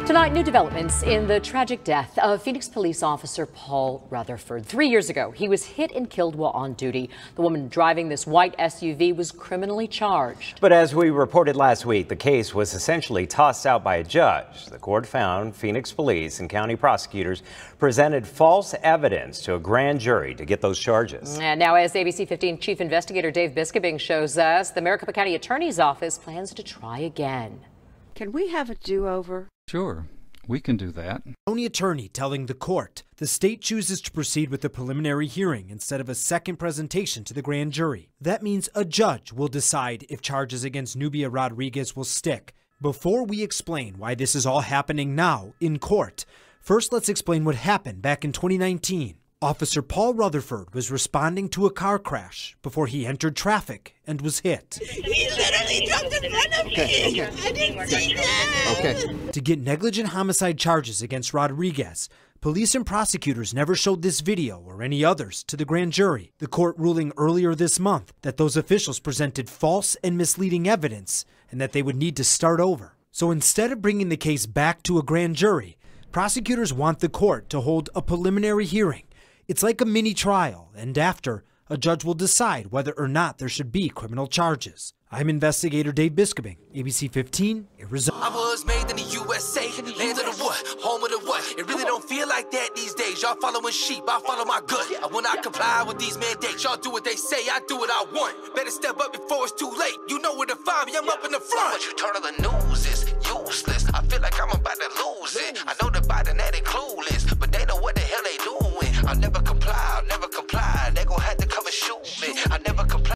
Tonight, new developments in the tragic death of Phoenix police officer Paul Rutherford. 3 years ago, he was hit and killed while on duty. The woman driving this white SUV was criminally charged. But as we reported last week, the case was essentially tossed out by a judge. The court found Phoenix police and county prosecutors presented false evidence to a grand jury to get those charges. And now, as ABC 15 Chief Investigator Dave Biskobing shows us, the Maricopa County Attorney's Office plans to try again. Can we have a do-over? Sure, we can do that. County attorney telling the court the state chooses to proceed with a preliminary hearing instead of a second presentation to the grand jury. That means a judge will decide if charges against Nubia Rodriguez will stick. Before we explain why this is all happening now in court, first let's explain what happened back in 2019. Officer Paul Rutherford was responding to a car crash before he entered traffic and was hit. He literally jumped in front of me. Okay. I didn't see that. Okay. To get negligent homicide charges against Rodriguez, police and prosecutors never showed this video or any others to the grand jury. The court ruling earlier this month that those officials presented false and misleading evidence and that they would need to start over. So instead of bringing the case back to a grand jury, prosecutors want the court to hold a preliminary hearing. It's like a mini trial, and after, a judge will decide whether or not there should be criminal charges. I'm investigator Dave Biskobing, ABC 15, Arizona. I was made in the USA, land of the what, home of the what. It really don't feel like that these days. Y'all following sheep, I follow my gut. I will not comply with these mandates. Y'all do what they say, I do what I want. Better step up before it's too late. You know where to find me, I'm up in the front. What you turn on the news is useless. I feel like I'm about to lose it. I